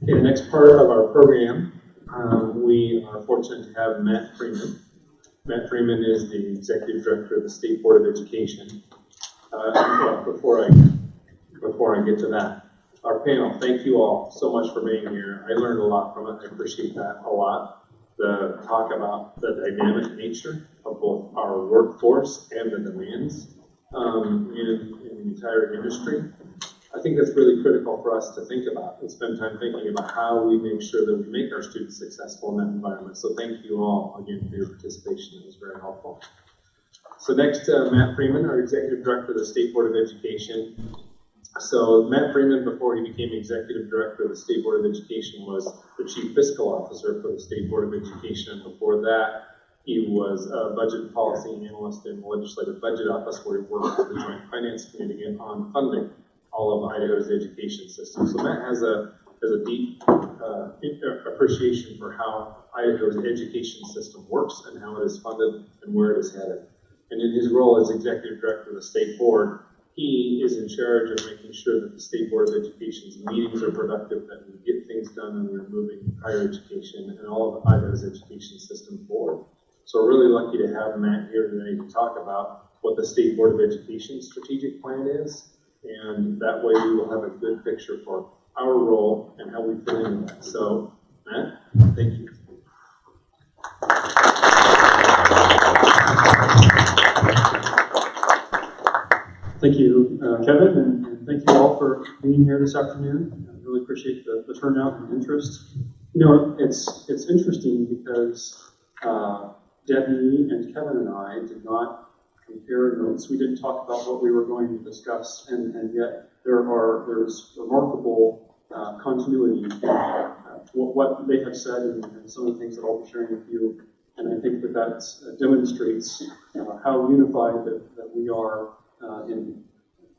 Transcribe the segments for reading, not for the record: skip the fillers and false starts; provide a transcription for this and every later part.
Okay, the next part of our program, we are fortunate to have Matt Freeman. Matt Freeman is the Executive Director of the State Board of Education. Before I get to that, our panel, thank you all so much for being here. I learned a lot from it. I appreciate that a lot. The talk about the dynamic nature of both our workforce and the demands in the entire industry. I think that's really critical for us to think about and spend time thinking about how we make sure that we make our students successful in that environment. So thank you all again for your participation. It was very helpful. So next, Matt Freeman, our Executive Director of the State Board of Education. So Matt Freeman, before he became Executive Director of the State Board of Education, was the Chief Fiscal Officer for the State Board of Education. And before that, he was a Budget Policy Analyst in the Legislative Budget Office, where he worked with the Joint Finance Committee on funding all of Idaho's education system. So Matt has a deep appreciation for how Idaho's education system works and how it is funded and where it is headed. And in his role as Executive Director of the State Board, he is in charge of making sure that the State Board of Education's meetings are productive, that we get things done, and we're moving higher education and all of Idaho's education system forward. So we're really lucky to have Matt here today to talk about what the State Board of Education strategic plan is, and that way we will have a good picture for our role and how we fit into that. So, Matt, thank you. Thank you, Kevin, and thank you all for being here this afternoon. I really appreciate the turnout and interest. You know, it's interesting because Debbie and Kevin and I did not compare notes. We didn't talk about what we were going to discuss, and yet there's remarkable continuity in what they have said and some of the things that I'll be sharing with you. And I think that demonstrates how unified that we are in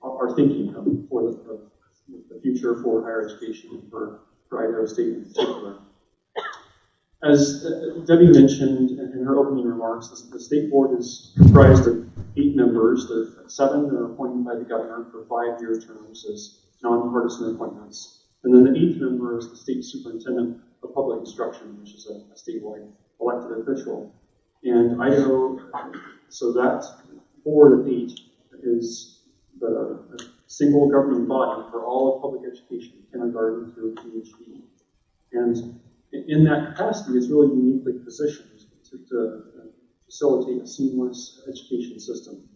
our thinking for the future for higher education and for Idaho State in particular. As Debbie mentioned in her opening remarks, the State Board is comprised of 8 members. 7 are appointed by the governor for 5-year terms as nonpartisan appointments. And then the 8th member is the State Superintendent of Public Instruction, which is a statewide elected official. And Idaho, so that board of 8 is the single governing body for all of public education, kindergarten through PhD. And in that capacity, it's really uniquely positioned to facilitate a seamless education system.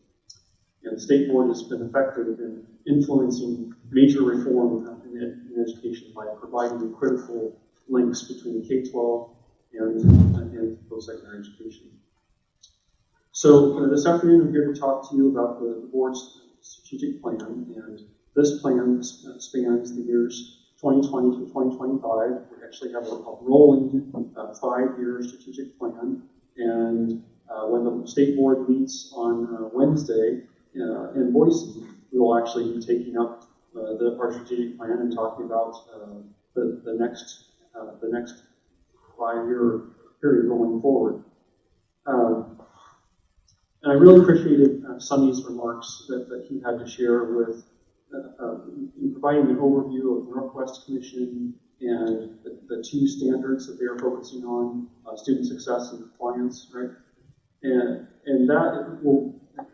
And the State Board has been effective in influencing major reform in education by providing critical links between K-12 and post-secondary education. So this afternoon, I'm here to talk to you about the board's strategic plan, and this plan spans the years 2020 to 2025. We actually have a rolling 5-year strategic plan, and when the State Board meets on Wednesday in Boise, we will actually be taking up our strategic plan and talking about the next 5-year period going forward. And I really appreciated Sonny's remarks that he had to share with in providing an overview of the Northwest Commission and the 2 standards that they are focusing on, student success and compliance, right? And that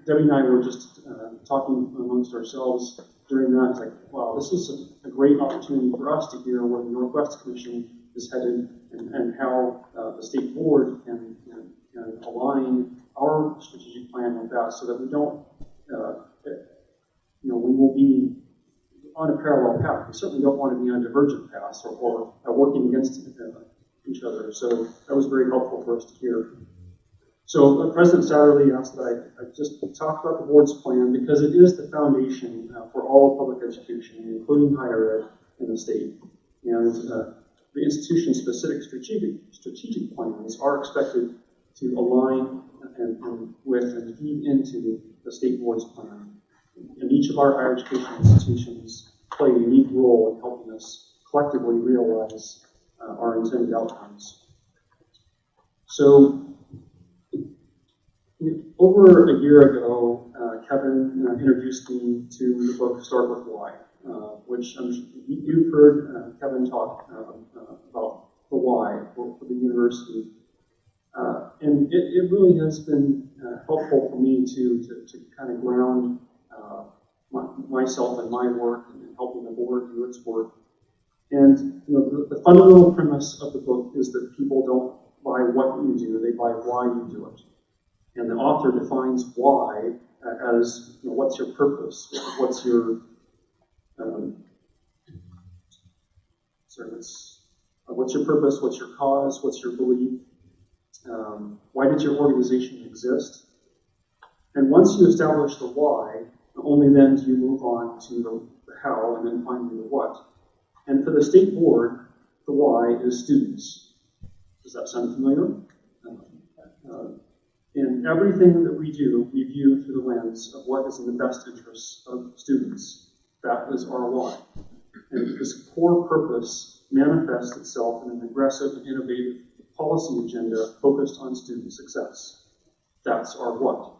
Debbie and I were just talking amongst ourselves during that. It's like, wow, this is a great opportunity for us to hear where the Northwest Commission is headed and how the State Board can align our strategic plan with that, so that we don't, we will be on a parallel path. We certainly don't want to be on divergent paths or working against each other. So that was very helpful for us to hear. So President Satterley asked that I just talk about the board's plan because it is the foundation for all of public education, including higher ed in the state. And the institution's specific strategic plans are expected to align with and feed into the State Board's plan. And each of our higher education institutions play a unique role in helping us collectively realize our intended outcomes. So, over a year ago, Kevin introduced me to the book Start With Why. which you've heard Kevin talk about the why for the university. And it really has been helpful for me to kind of ground myself and my work and helping the board do its work. And the fundamental premise of the book is that people don't buy what you do, they buy why you do it. And the author defines why as what's your purpose, what's your what's your purpose, what's your cause, what's your belief, why did your organization exist? And once you establish the why, only then do you move on to the how and then finally the what. And for the state board, the why is students. Does that sound familiar? In everything that we do, we view through the lens of what is in the best interests of students. That is our why. And this core purpose manifests itself in an aggressive and innovative policy agenda focused on student success. That's our what.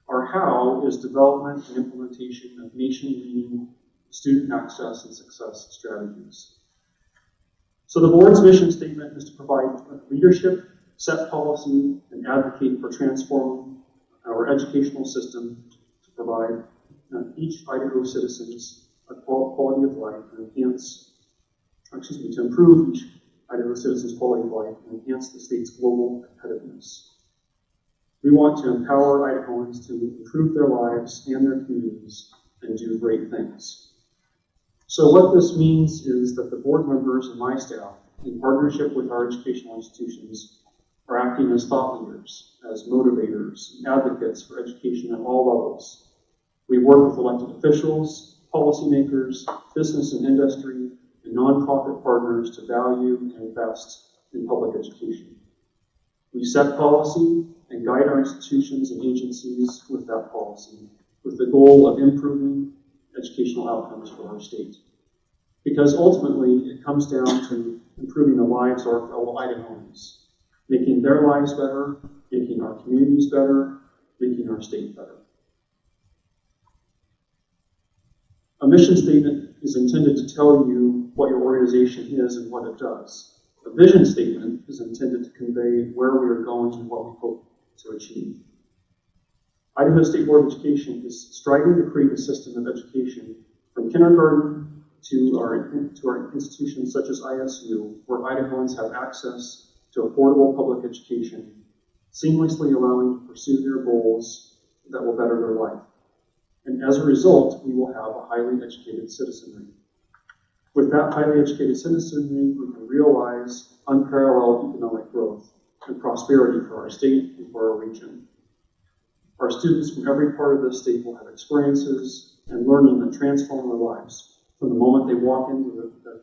Our how is development and implementation of nation-leading student access and success strategies. So the board's mission statement is to provide leadership, set policy, and advocate for transforming our educational system to provide each Idaho citizens a quality of life and to improve each Idaho citizens' quality of life and enhance the state's global competitiveness. We want to empower Idahoans to improve their lives and their communities and do great things. So what this means is that the board members and my staff, in partnership with our educational institutions, are acting as thought leaders, as motivators, and advocates for education at all levels. We work with elected officials, policymakers, business and industry, and nonprofit partners to value and invest in public education. We set policy and guide our institutions and agencies with that policy, with the goal of improving educational outcomes for our state. Because ultimately, it comes down to improving the lives of our fellow Idahoans, making their lives better, making our communities better, making our state better. A mission statement is intended to tell you what your organization is and what it does. A vision statement is intended to convey where we are going and what we hope to achieve. Idaho State Board of Education is striving to create a system of education from kindergarten to our institutions such as ISU, where Idahoans have access to affordable public education, seamlessly allowing to pursue their goals that will better their life. And as a result, we will have a highly educated citizenry. With that highly educated citizenry, we can realize unparalleled economic growth and prosperity for our state and for our region. Our students from every part of the state will have experiences and learning that transform their lives from the moment they walk into the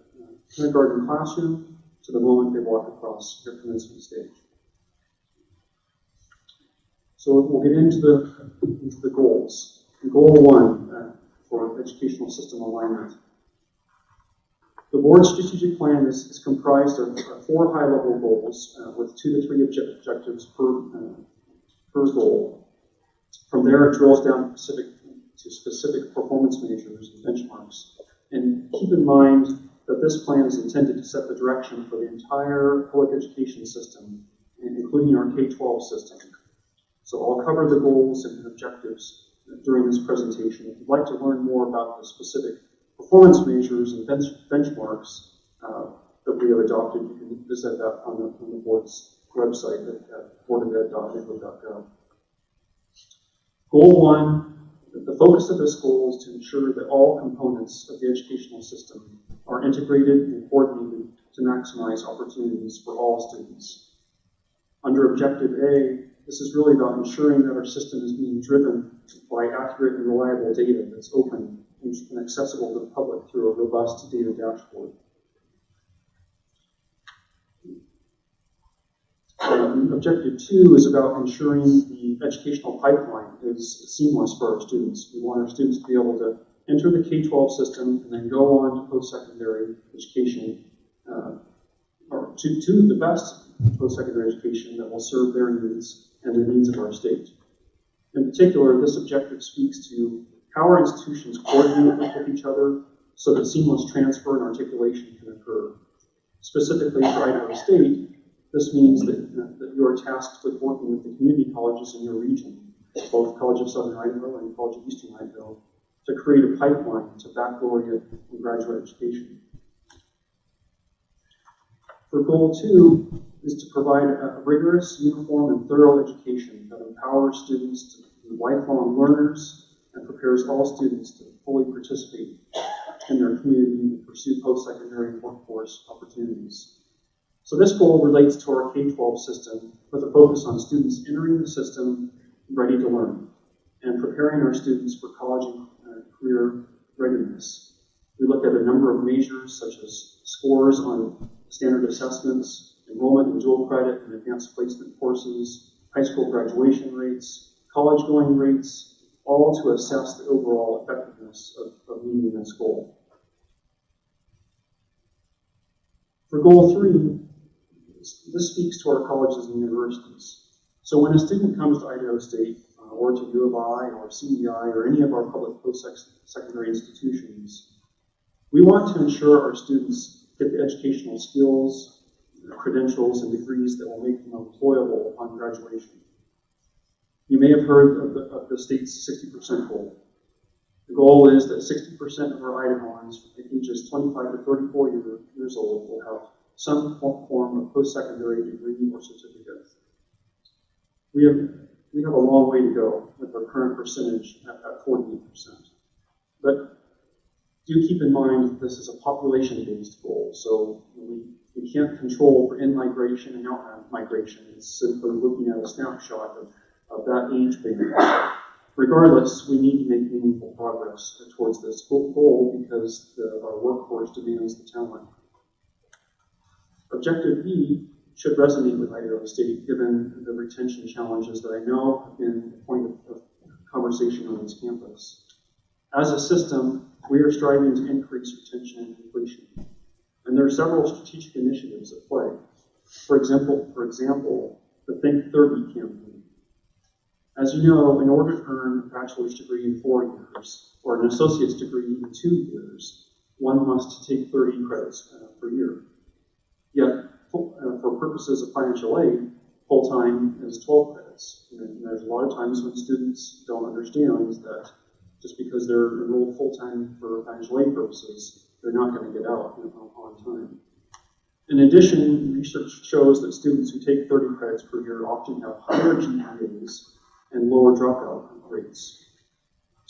kindergarten classroom to the moment they walk across your commencement stage. So we'll get into the goals. Goal 1 for educational system alignment. The board's strategic plan is comprised of 4 high-level goals with 2 to 3 objectives per goal. From there, it drills down to specific performance measures and benchmarks. And keep in mind that this plan is intended to set the direction for the entire public education system, including our K-12 system. So I'll cover the goals and objectives during this presentation. If you'd like to learn more about the specific performance measures and benchmarks that we have adopted, you can visit that on the board's website at boardofed.idaho.gov. Goal 1, the focus of this goal is to ensure that all components of the educational system are integrated and coordinated to maximize opportunities for all students. Under Objective A, this is really about ensuring that our system is being driven by accurate and reliable data that's open and accessible to the public through a robust data dashboard. Objective 2 is about ensuring the educational pipeline is seamless for our students. We want our students to be able to enter the K-12 system and then go on to post-secondary education, or to the best post-secondary education that will serve their needs and the needs of our state. In particular, this objective speaks to how our institutions coordinate with each other so that seamless transfer and articulation can occur. Specifically for Idaho State, this means that you are tasked with working with the community colleges in your region, both College of Southern Idaho and College of Eastern Idaho, to create a pipeline to baccalaureate and graduate education. For goal 2 is to provide a rigorous, uniform, and thorough education that empowers students to be lifelong learners and prepares all students to fully participate in their community and pursue post-secondary workforce opportunities. So this goal relates to our K-12 system with a focus on students entering the system ready to learn and preparing our students for college and career readiness. We look at a number of measures such as scores on standard assessments, enrollment in dual credit and advanced placement courses, high school graduation rates, college going rates, all to assess the overall effectiveness of meeting this goal. For goal 3, this speaks to our colleges and universities. So when a student comes to Idaho State or to U of I or CEI or any of our public post-secondary institutions, we want to ensure our students get the educational skills, credentials, and degrees that will make them employable upon graduation. You may have heard of the state's 60% goal. The goal is that 60% of our Idahoans ages 25 to 34 years old will have some form of post-secondary degree or certificate. We have a long way to go with our current percentage at 48%. But do keep in mind that this is a population-based goal, so we can't control for in-migration and out-migration. It's simply looking at a snapshot of that age band. Regardless, we need to make meaningful progress towards this goal because our workforce demands the talent. Objective B should resonate with Idaho State given the retention challenges that I know have been a point of conversation on this campus. As a system, we are striving to increase retention and completion. And there are several strategic initiatives at play. For example, the Think 30 campaign. As you know, in order to earn a bachelor's degree in 4 years or an associate's degree in 2 years, one must take 30 credits per year. Yet, for purposes of financial aid, full-time is 12 credits. And there's a lot of times when students don't understand that just because they're enrolled full-time for financial aid purposes, they're not going to get out on time. In addition, research shows that students who take 30 credits per year often have higher GPAs and lower dropout rates.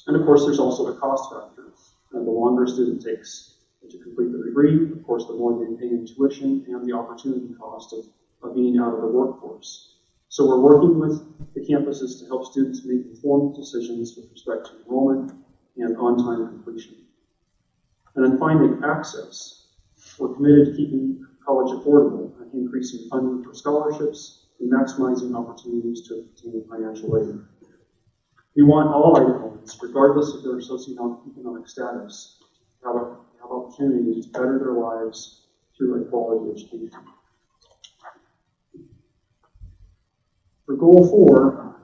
And of course, there's also the cost factor. The longer a student takes to complete the degree, of course, the more they pay in tuition and the opportunity cost of being out of the workforce. So we're working with the campuses to help students make informed decisions with respect to enrollment and on-time completion. And then finally, access. We're committed to keeping college affordable and increasing funding for scholarships and maximizing opportunities to obtain financial aid. We want all Idahoans, regardless of their socioeconomic status, to have opportunities to better their lives through a quality education. For goal 4,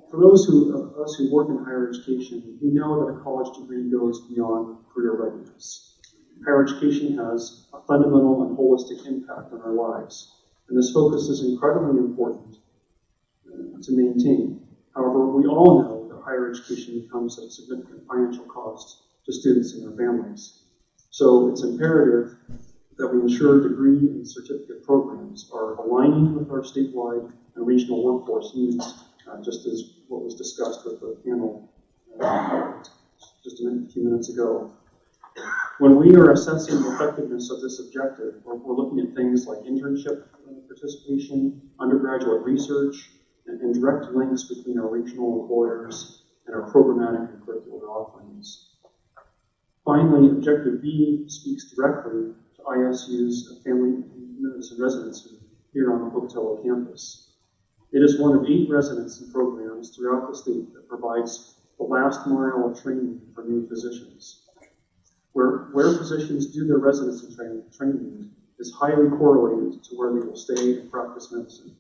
for those of us who work in higher education, we know that a college degree goes beyond career readiness. Higher education has a fundamental and holistic impact on our lives, and this focus is incredibly important to maintain. However, we all know that higher education comes at a significant financial cost to students and their families. So it's imperative that we ensure degree and certificate programs are aligning with our statewide and regional workforce needs, just as what was discussed with the panel just a few minutes ago. When we are assessing the effectiveness of this objective, we're looking at things like internship participation, undergraduate research, and direct links between our regional employers and our programmatic and curricular offerings. Finally, Objective B speaks directly to ISU's family medicine residency here on the Pocatello campus. It is one of 8 residency programs throughout the state that provides the last mile of training for new physicians. Where physicians do their residency training is highly correlated to where they will stay and practice medicine.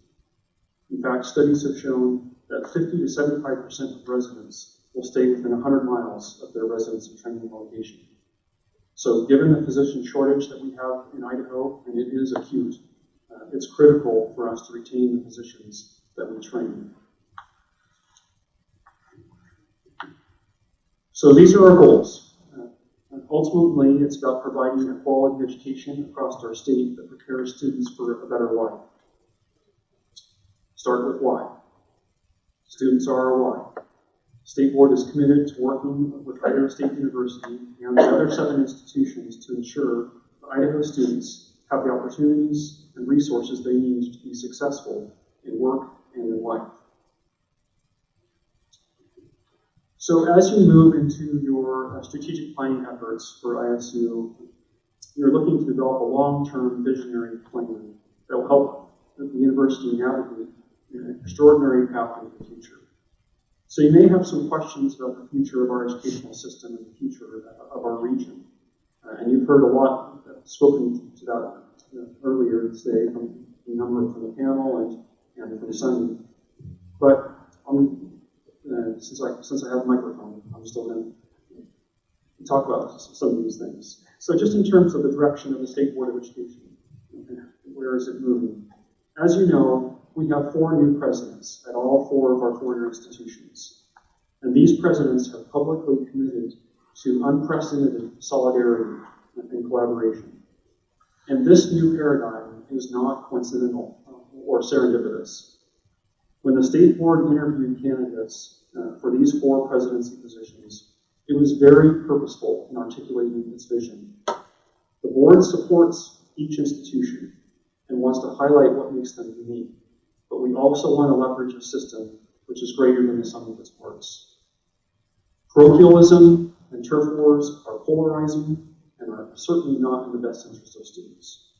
In fact, studies have shown that 50 to 75% of residents will stay within 100 miles of their residency training location. So given the physician shortage that we have in Idaho, and it is acute, it's critical for us to retain the physicians that we train. So these are our goals. Ultimately, it's about providing a quality education across our state that prepares students for a better life. Start with why. Students are our why. State Board is committed to working with Idaho State University and the other 7 institutions to ensure that Idaho students have the opportunities and resources they need to be successful in work and in life. So as you move into your strategic planning efforts for ISU, you're looking to develop a long-term visionary plan that will help the university navigate an extraordinary path into the future. So you may have some questions about the future of our educational system and the future of our region. And you've heard a lot spoken to that earlier today from a number from the panel and from Sunny. But since I have a microphone, I'm still going to talk about some of these things. So just in terms of the direction of the State Board of Education, where is it moving? As you know, we have 4 new presidents at all 4 of our 4-year institutions. And these presidents have publicly committed to unprecedented solidarity and collaboration. And this new paradigm is not coincidental or serendipitous. When the State Board interviewed candidates for these 4 presidency positions, it was very purposeful in articulating its vision. The board supports each institution and wants to highlight what makes them unique. But we also want to leverage a system which is greater than the sum of its parts. Parochialism and turf wars are polarizing and are certainly not in the best interest of students.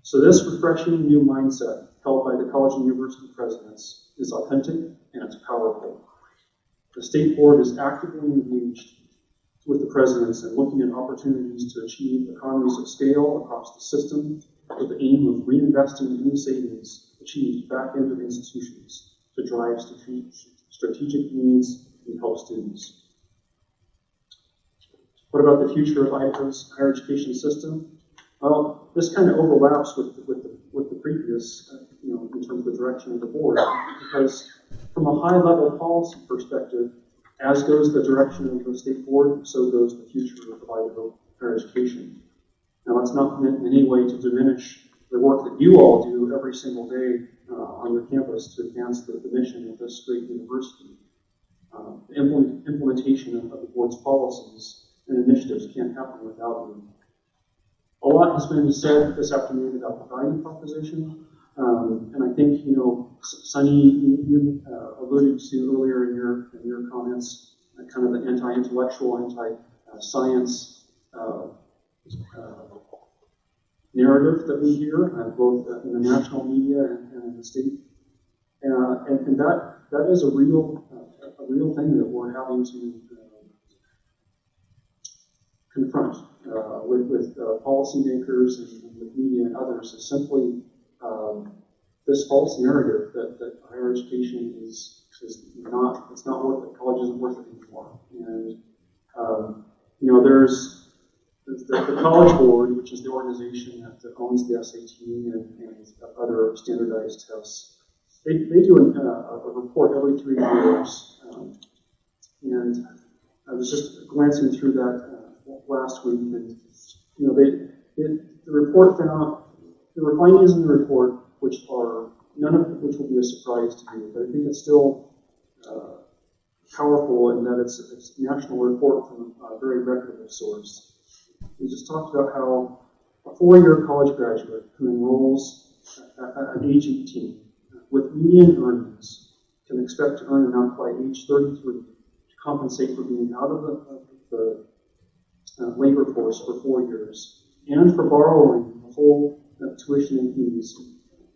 So this refreshing new mindset held by the college and university presidents is authentic and it's powerful. The State Board is actively engaged with the presidents and looking at opportunities to achieve economies of scale across the system with the aim of reinvesting any savings achieved back into the institutions to drive strategic needs and help students. What about the future of Idaho's higher education system? Well, this kind of overlaps with the previous, in terms of the direction of the board, because from a high-level policy perspective, as goes the direction of the State Board, so goes the future of Idaho higher education. Now, it's not meant in any way to diminish the work that you all do every single day on your campus to advance the mission of this great university. The implementation of the board's policies and initiatives can't happen without you. A lot has been said this afternoon about the value proposition, and I think, Sunny, you alluded to earlier in your comments, kind of the anti-intellectual, anti-science narrative that we hear, both in the national media and in the state, and that is a real thing that we're having to confront with policymakers and with media and others. Is simply this false narrative that higher education is not worth it. College isn't worth it anymore, and there's the College Board, which is the organization that owns the SAT and other standardized tests. They do a report every 3 years, and I was just glancing through that last week, and the report found there were findings in the report which are none of which will be a surprise to you, but I think it's still powerful in that it's a national report from a very reputable source. We just talked about how a 4-year college graduate who enrolls at age 18 with median earnings can expect to earn enough by age 33 to compensate for being out of the labor force for 4 years and for borrowing the whole tuition and fees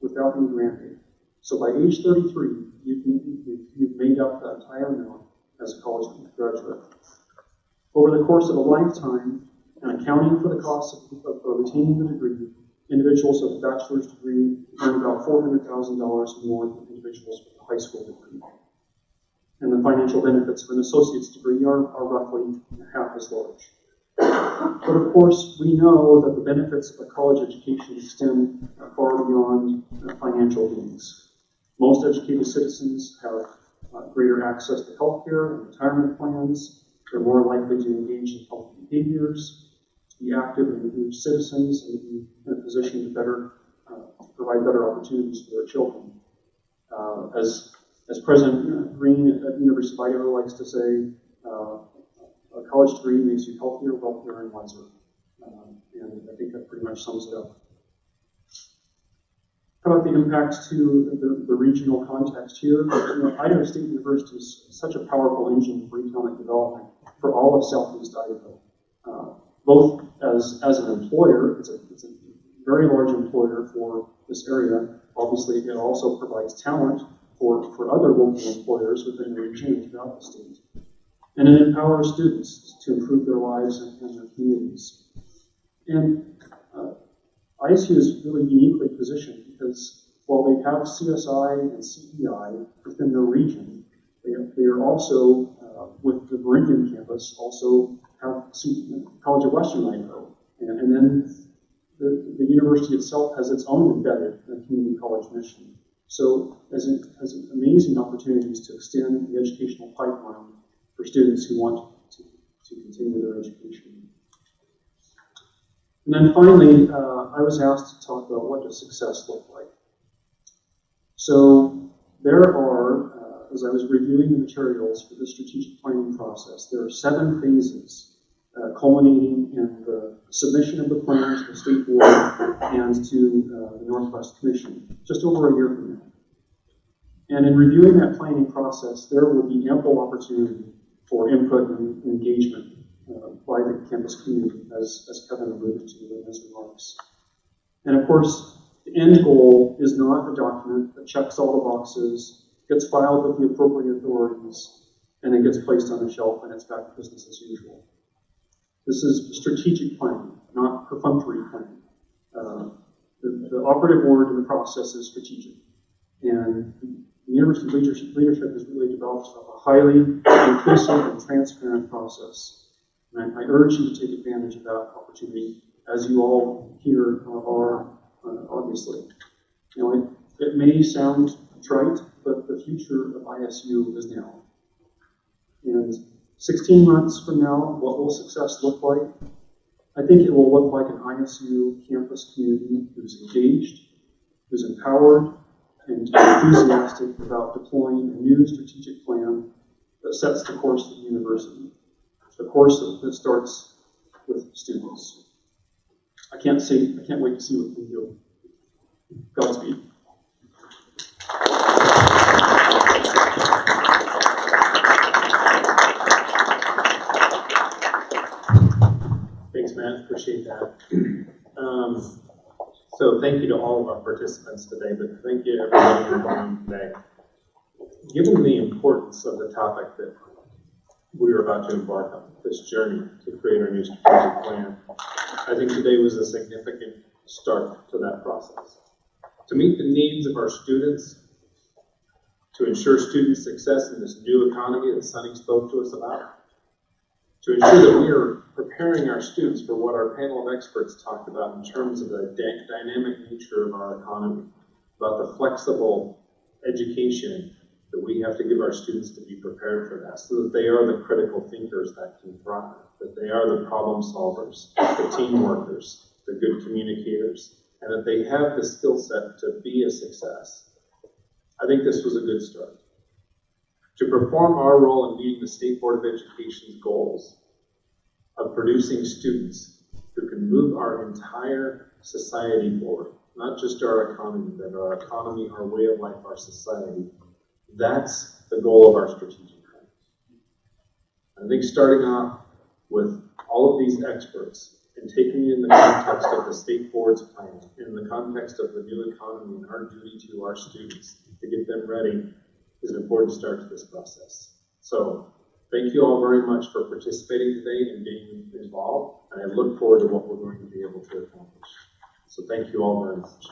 without any grant aid. So by age 33, you've made up the entire amount as a college graduate. Over the course of a lifetime, and accounting for the cost of retaining the degree, individuals with a bachelor's degree earn about $400,000 more than individuals with a high school degree. And the the financial benefits of an associate's degree are roughly half as large. But of course, we know that the benefits of a college education extend far beyond financial gains. Most educated citizens have greater access to healthcare and retirement plans. They're more likely to engage in healthy behaviors, to be active and engaged citizens, and to be in a position to better provide better opportunities for their children. As President Green at the University of Idaho likes to say, a college degree makes you healthier, wealthier, and wiser. And I think that pretty much sums it up. How about the impacts to the regional context here? Idaho State University is such a powerful engine for economic development for all of Southeast Idaho. Both as an employer, it's a very large employer for this area. Obviously, it also provides talent for other local employers within the region and throughout the state. And it empowers students to improve their lives and their communities. And ISU is really uniquely positioned because while they have CSI and CEI within their region, they are also, with the Meridian campus, also have College of Western Idaho. And then the university itself has its own embedded community college mission. So has amazing opportunities to extend the educational pipeline for students who want to continue their education. And then finally, I was asked to talk about what does success look like. So there are, as I was reviewing the materials for the strategic planning process, there are 7 phases culminating in the submission of the plan to the State Board and to the Northwest Commission, just over a year from now. And in reviewing that planning process, there will be ample opportunity for input and engagement by the campus community, as Kevin alluded to in his remarks. And of course, the end goal is not a document that checks all the boxes, gets filed with the appropriate authorities, and then gets placed on the shelf and it's back to business as usual. This is strategic planning, not perfunctory planning. The operative word in the process is strategic. And the university leadership has really developed a highly inclusive and transparent process. And I urge you to take advantage of that opportunity, as you all here are, obviously. It may sound trite, but the future of ISU is now. And 16 months from now, what will success look like? I think it will look like an ISU campus community who's engaged, who's empowered, and enthusiastic about deploying a new strategic plan that sets the course of the university, the course that starts with students. I can't wait to see what we do. Godspeed. Thanks, Matt. Appreciate that. So thank you to all of our participants today, but thank you to everybody in the room today. Given the importance of the topic that we are about to embark on, this journey to create our new strategic plan, I think today was a significant start to that process. To meet the needs of our students, to ensure student success in this new economy that Sunny spoke to us about, to ensure that we are preparing our students for what our panel of experts talked about in terms of the dynamic nature of our economy, about the flexible education that we have to give our students to be prepared for that, so that they are the critical thinkers that can thrive, that they are the problem solvers, the team workers, the good communicators, and that they have the skill set to be a success. I think this was a good start. To perform our role in meeting the State Board of Education's goals of producing students who can move our entire society forward, not just our economy, but our economy, our way of life, our society. That's the goal of our strategic plan. I think starting off with all of these experts and taking it in the context of the State Board's plan, in the context of the new economy and our duty to our students to get them ready, is an important start to this process. So thank you all very much for participating today and being involved, and I look forward to what we're going to be able to accomplish. So thank you all very much.